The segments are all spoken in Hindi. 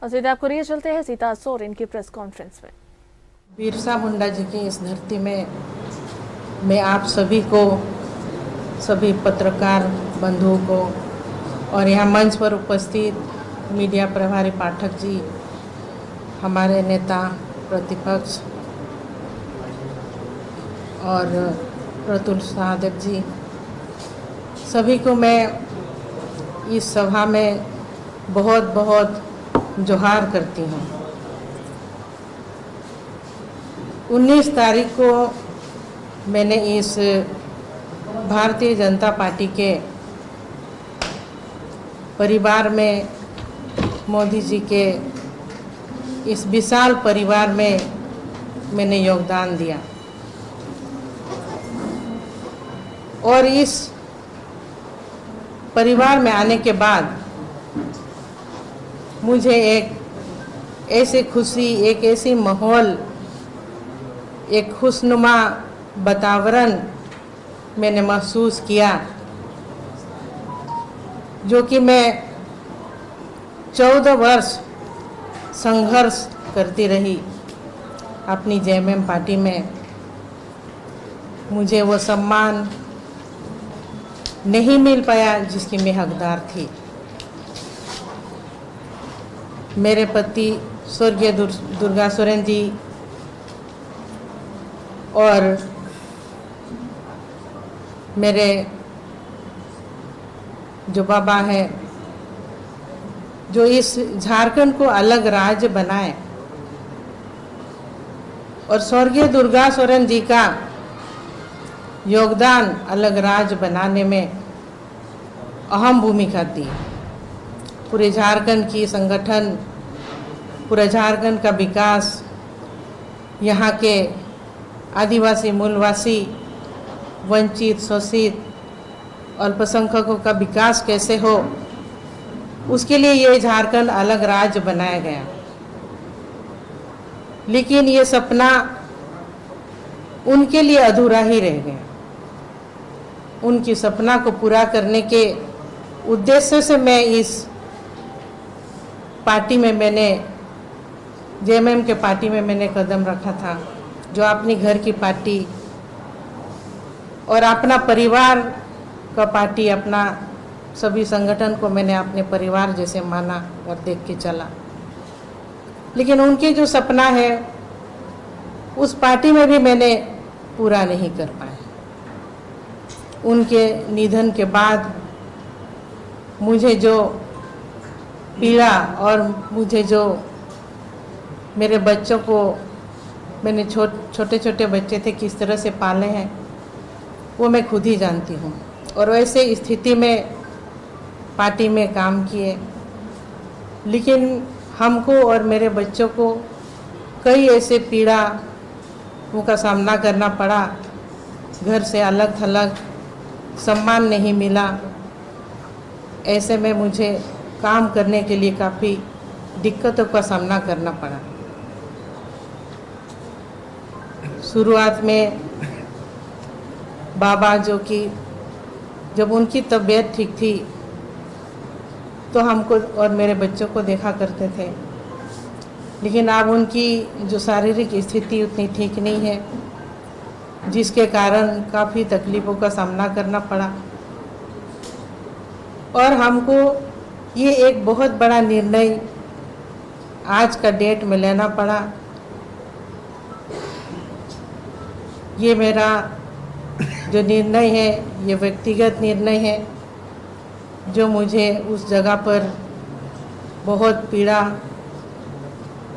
और सीधे आपको लिए चलते हैं सीता सोरेन की प्रेस कॉन्फ्रेंस में। बिरसा मुंडा जी की इस धरती में मैं आप सभी को, सभी पत्रकार बंधुओं को और यहाँ मंच पर उपस्थित मीडिया प्रभारी पाठक जी, हमारे नेता प्रतिपक्ष और प्रतुल साहदेव जी, सभी को मैं इस सभा में बहुत बहुत जोहार करती हूँ। 19 तारीख को मैंने इस भारतीय जनता पार्टी के परिवार में, मोदी जी के इस विशाल परिवार में मैंने योगदान दिया और इस परिवार में आने के बाद मुझे एक ऐसी खुशी, एक ऐसी माहौल, एक खुशनुमा वातावरण मैंने महसूस किया जो कि मैं 14 वर्ष संघर्ष करती रही अपनी जेएमएम पार्टी में। मुझे वो सम्मान नहीं मिल पाया जिसकी मैं हकदार थी। मेरे पति स्वर्गीय दुर्गा सोरेन जी और मेरे जो बाबा हैं, जो इस झारखंड को अलग राज्य बनाए, और स्वर्गीय दुर्गा सोरेन जी का योगदान अलग राज्य बनाने में अहम भूमिका दी। पूरे झारखंड की संगठन, पूरे झारखंड का विकास, यहाँ के आदिवासी, मूलवासी, वंचित, शोषित, अल्पसंख्यकों का विकास कैसे हो, उसके लिए ये झारखंड अलग राज्य बनाया गया। लेकिन ये सपना उनके लिए अधूरा ही रह गया। उनकी सपना को पूरा करने के उद्देश्य से मैं इस पार्टी में, मैंने जेएमएम के पार्टी में मैंने कदम रखा था, जो अपनी घर की पार्टी और अपना परिवार का पार्टी, अपना सभी संगठन को मैंने अपने परिवार जैसे माना और देख के चला। लेकिन उनके जो सपना है उस पार्टी में भी मैंने पूरा नहीं कर पाया। उनके निधन के बाद मुझे जो पीड़ा और मुझे जो मेरे बच्चों को, मैंने छोटे छोटे बच्चे थे, किस तरह से पाले हैं वो मैं खुद ही जानती हूँ। और वैसे स्थिति में पार्टी में काम किए, लेकिन हमको और मेरे बच्चों को कई ऐसे पीड़ा का सामना करना पड़ा। घर से अलग थलग, सम्मान नहीं मिला। ऐसे में मुझे काम करने के लिए काफ़ी दिक्कतों का सामना करना पड़ा। शुरुआत में बाबा, जो कि जब उनकी तबीयत ठीक थी तो हमको और मेरे बच्चों को देखा करते थे, लेकिन अब उनकी जो शारीरिक स्थिति उतनी ठीक नहीं है, जिसके कारण काफ़ी तकलीफ़ों का सामना करना पड़ा। और हमको ये एक बहुत बड़ा निर्णय आज का डेट में लेना पड़ा। ये मेरा जो निर्णय है, ये व्यक्तिगत निर्णय है, जो मुझे उस जगह पर बहुत पीड़ा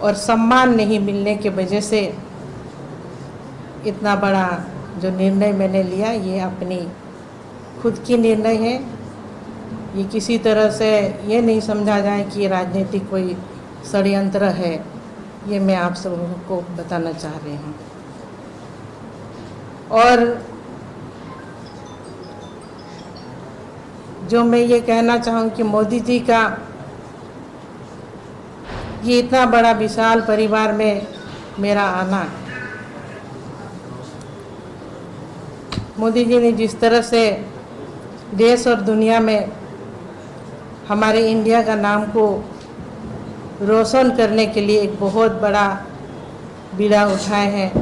और सम्मान नहीं मिलने के वजह से इतना बड़ा जो निर्णय मैंने लिया, ये अपनी खुद की निर्णय है। ये किसी तरह से ये नहीं समझा जाए कि ये राजनीतिक कोई षड्यंत्र है, ये मैं आप सबको बताना चाह रही हूँ। और जो मैं ये कहना चाहूँ कि मोदी जी का ये इतना बड़ा विशाल परिवार में मेरा आना, मोदी जी ने जिस तरह से देश और दुनिया में हमारे इंडिया का नाम को रोशन करने के लिए एक बहुत बड़ा बीड़ा उठाए हैं।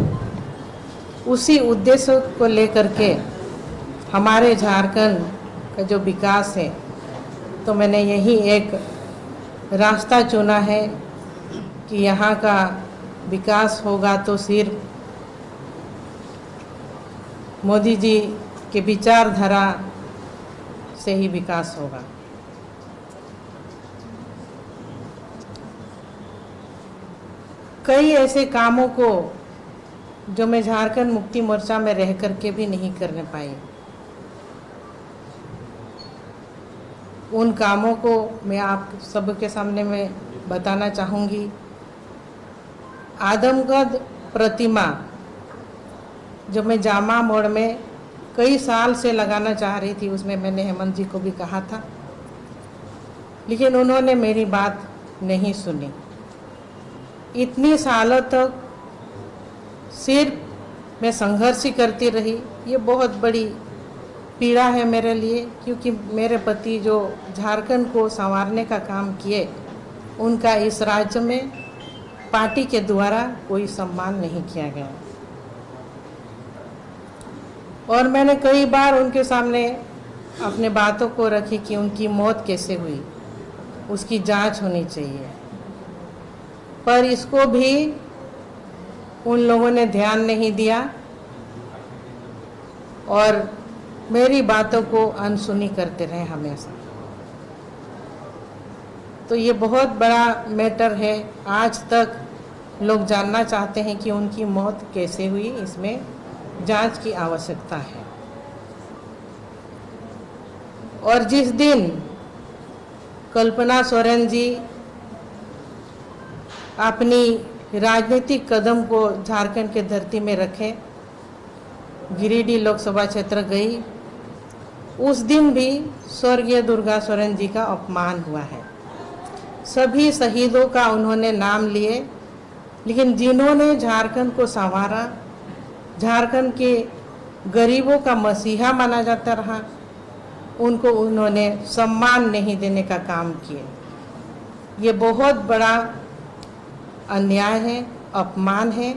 उसी उद्देश्य को लेकर के हमारे झारखंड का जो विकास है, तो मैंने यही एक रास्ता चुना है कि यहाँ का विकास होगा तो सिर्फ मोदी जी के विचारधारा से ही विकास होगा। कई ऐसे कामों को जो मैं झारखंड मुक्ति मोर्चा में रह करके भी नहीं करने पाई, उन कामों को मैं आप सबके सामने में बताना चाहूँगी। आदमगढ़ प्रतिमा जो मैं जामा मोड़ में कई साल से लगाना चाह रही थी, उसमें मैंने हेमंत जी को भी कहा था, लेकिन उन्होंने मेरी बात नहीं सुनी। इतनी सालों तक सिर्फ मैं संघर्ष ही करती रही। ये बहुत बड़ी पीड़ा है मेरे लिए, क्योंकि मेरे पति जो झारखंड को संवारने का काम किए, उनका इस राज्य में पार्टी के द्वारा कोई सम्मान नहीं किया गया। और मैंने कई बार उनके सामने अपने बातों को रखी कि उनकी मौत कैसे हुई, उसकी जांच होनी चाहिए, पर इसको भी उन लोगों ने ध्यान नहीं दिया और मेरी बातों को अनसुनी करते रहे हमेशा। तो ये बहुत बड़ा मैटर है। आज तक लोग जानना चाहते हैं कि उनकी मौत कैसे हुई, इसमें जांच की आवश्यकता है। और जिस दिन कल्पना सोरेन जी अपनी राजनीतिक कदम को झारखंड के धरती में रखे, गिरिडीह लोकसभा क्षेत्र गई, उस दिन भी स्वर्गीय दुर्गा सोरेन जी का अपमान हुआ है। सभी शहीदों का उन्होंने नाम लिए, लेकिन जिन्होंने झारखंड को संवारा, झारखंड के गरीबों का मसीहा माना जाता रहा, उनको उन्होंने सम्मान नहीं देने का काम किए। ये बहुत बड़ा अन्याय है, अपमान है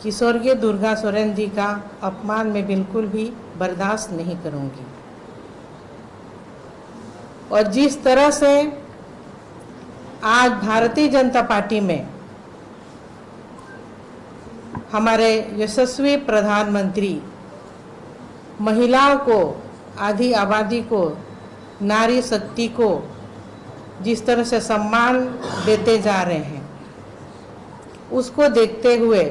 कि स्वर्गीय दुर्गा सोरेन जी का अपमान मैं बिल्कुल भी बर्दाश्त नहीं करूंगी। और जिस तरह से आज भारतीय जनता पार्टी में हमारे यशस्वी प्रधानमंत्री महिलाओं को, आधी आबादी को, नारी शक्ति को जिस तरह से सम्मान देते जा रहे हैं, उसको देखते हुए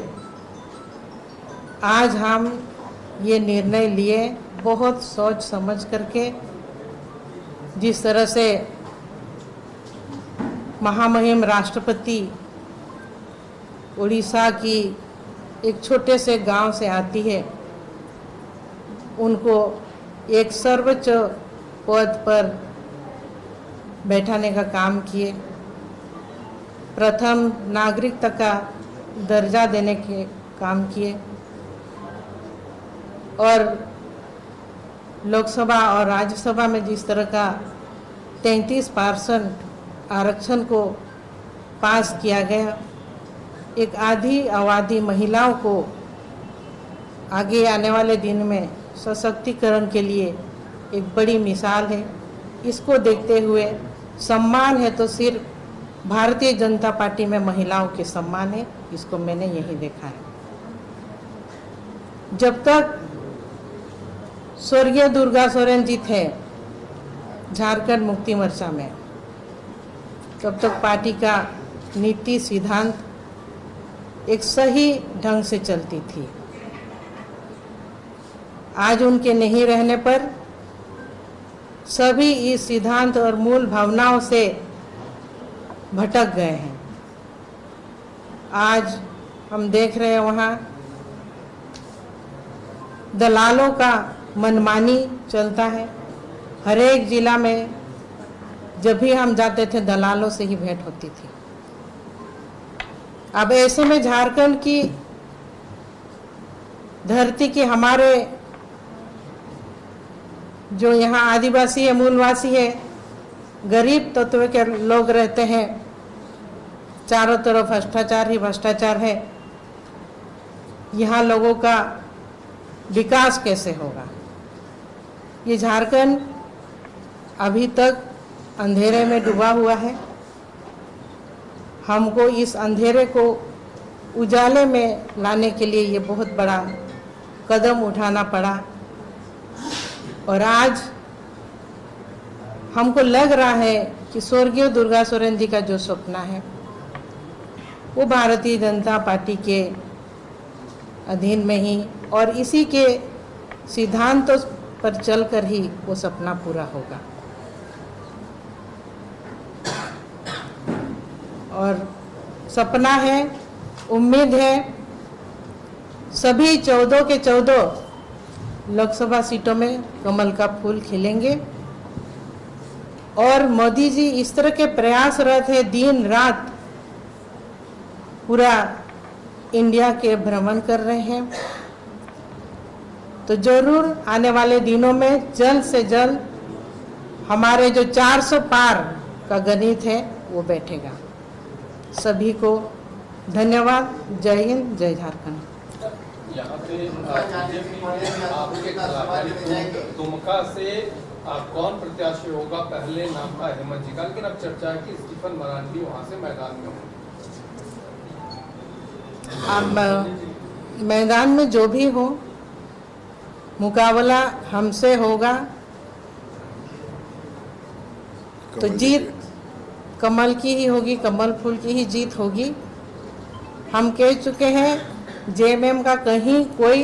आज हम ये निर्णय लिए, बहुत सोच समझ करके। जिस तरह से महामहिम राष्ट्रपति उड़ीसा की एक छोटे से गांव से आती है, उनको एक सर्वोच्च पद पर बैठाने का काम किए, प्रथम नागरिकता का दर्जा देने के काम किए, और लोकसभा और राज्यसभा में जिस तरह का 33% आरक्षण को पास किया गया, एक आधी आबादी महिलाओं को आगे आने वाले दिन में सशक्तिकरण के लिए एक बड़ी मिसाल है। इसको देखते हुए सम्मान है तो सिर्फ भारतीय जनता पार्टी में महिलाओं के सम्मान है, इसको मैंने यही देखा है। जब तक स्वर्गीय दुर्गा सोरेन जी थे झारखंड मुक्ति मोर्चा में, तब तक पार्टी का नीति सिद्धांत एक सही ढंग से चलती थी। आज उनके नहीं रहने पर सभी इस सिद्धांत और मूल भावनाओं से भटक गए हैं। आज हम देख रहे हैं वहाँ दलालों का मनमानी चलता है। हर एक जिला में जब भी हम जाते थे दलालों से ही भेंट होती थी। अब ऐसे में झारखंड की धरती के हमारे जो यहाँ आदिवासी है, मूलवासी है, गरीब तत्व के लोग रहते हैं, चारों तरफ भ्रष्टाचार ही भ्रष्टाचार है, यहाँ लोगों का विकास कैसे होगा। ये झारखंड अभी तक अंधेरे में डूबा हुआ है। हमको इस अंधेरे को उजाले में लाने के लिए ये बहुत बड़ा कदम उठाना पड़ा और आज हमको लग रहा है कि स्वर्गीय दुर्गा सोरेन जी का जो सपना है वो भारतीय जनता पार्टी के अधीन में ही और इसी के सिद्धांतों पर चलकर ही वो सपना पूरा होगा। और सपना है, उम्मीद है, सभी 14 के 14 लोकसभा सीटों में कमल का फूल खिलेंगे और मोदी जी इस तरह के प्रयासरत है, दिन रात पूरा इंडिया के भ्रमण कर रहे हैं। तो जरूर आने वाले दिनों में जल्द से जल्द हमारे जो 400 पार का गणित है वो बैठेगा। सभी को धन्यवाद। जय हिंद, जय झारखंड। यहाँ पे आपके दुमका से कौन प्रत्याशी होगा? पहले नाम था हेमंत जी का, लेकिन अब चर्चा है कि स्टीफन मरांडी वहाँ से मैदान में होंगे। अब मैदान में जो भी हो, मुकाबला हमसे होगा तो जीत कमल की ही होगी, कमल फूल की ही जीत होगी। हम कह चुके हैं जेएमएम का कहीं कोई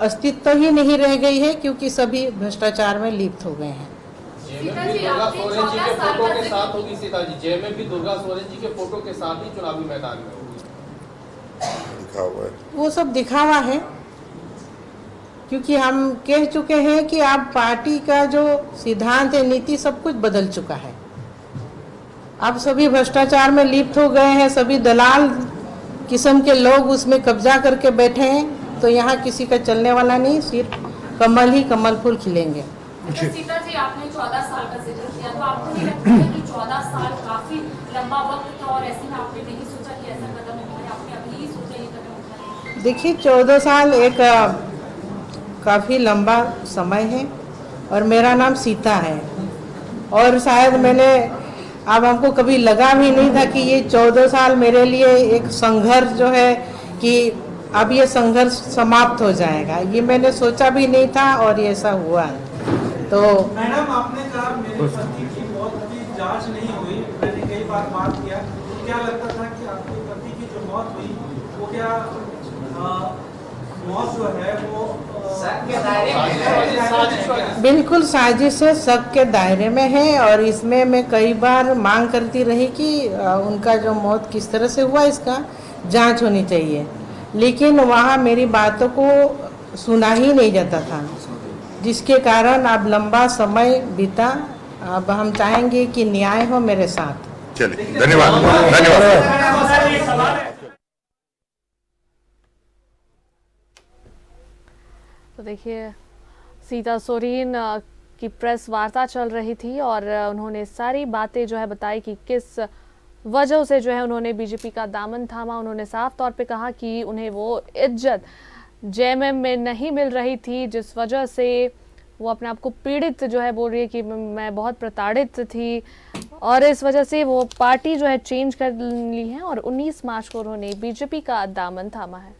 अस्तित्व ही नहीं रह गई है क्योंकि सभी भ्रष्टाचार में लिप्त हो गए हैं। जेएमएम भी दुर्गा सोरेन जी के फोटो के साथ होगी सीता जी, जेएमएम भी दुर्गा सोरेन जी के फोटो के साथ ही चुनावी मैदान में होगी। दिखावा है, वो सब दिखावा है क्योंकि हम कह चुके हैं कि अब पार्टी का जो सिद्धांत है, नीति, सब कुछ बदल चुका है। अब सभी भ्रष्टाचार में लिप्त हो गए हैं, सभी दलाल किस्म के लोग उसमें कब्जा करके बैठे हैं। तो यहाँ किसी का चलने वाला नहीं, सिर्फ कमल ही कमल फूल खिलेंगे। सीता जी, आपने 14 साल का जिक्र किया, तो आपको नहीं लगता है कि 14 साल काफी लंबा वक्त था और ऐसे में आपने नहीं सोचा कि ऐसा कदम उठाए? आपने अभी ही सोचा ये कदम उठाए? देखिए, 14 साल एक काफ़ी लंबा समय है और मेरा नाम सीता है और शायद मैंने अब हमको कभी लगा भी नहीं था कि ये 14 साल मेरे लिए एक संघर्ष जो है कि अब ये संघर्ष समाप्त हो जाएगा, ये मैंने सोचा भी नहीं था और ये ऐसा हुआ। तो मैडम, आपने कहा मेरे पति की मौत की जांच नहीं हुई, मैंने कई बार बात किया, तो क्या लगता था कि आपके पति की जो मौत हुई वो क्या मौत जो है वो बिल्कुल साजिश है, शक के दायरे में है और इसमें मैं कई बार मांग करती रही कि उनका जो मौत किस तरह से हुआ इसका जांच होनी चाहिए, लेकिन वहाँ मेरी बातों को सुना ही नहीं जाता था, जिसके कारण अब लंबा समय बीता। अब हम चाहेंगे कि न्याय हो मेरे साथ। चलिए, धन्यवाद धन्यवाद। तो देखिए, सीता सोरेन की प्रेस वार्ता चल रही थी और उन्होंने सारी बातें जो है बताई कि किस वजह से जो है उन्होंने बीजेपी का दामन थामा। उन्होंने साफ तौर पे कहा कि उन्हें वो इज्जत जेएमएम में नहीं मिल रही थी, जिस वजह से वो अपने आप को पीड़ित जो है बोल रही है कि मैं बहुत प्रताड़ित थी और इस वजह से वो पार्टी जो है चेंज कर ली है और 19 मार्च को उन्होंने बीजेपी का दामन थामा है।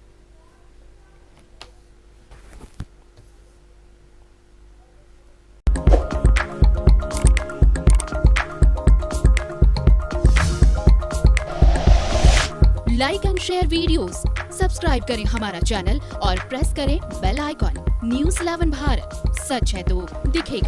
Like and share videos, subscribe करें हमारा चैनल और प्रेस करें बेल आइकॉन। न्यूज़ 11 भारत, सच है तो दिखेगा।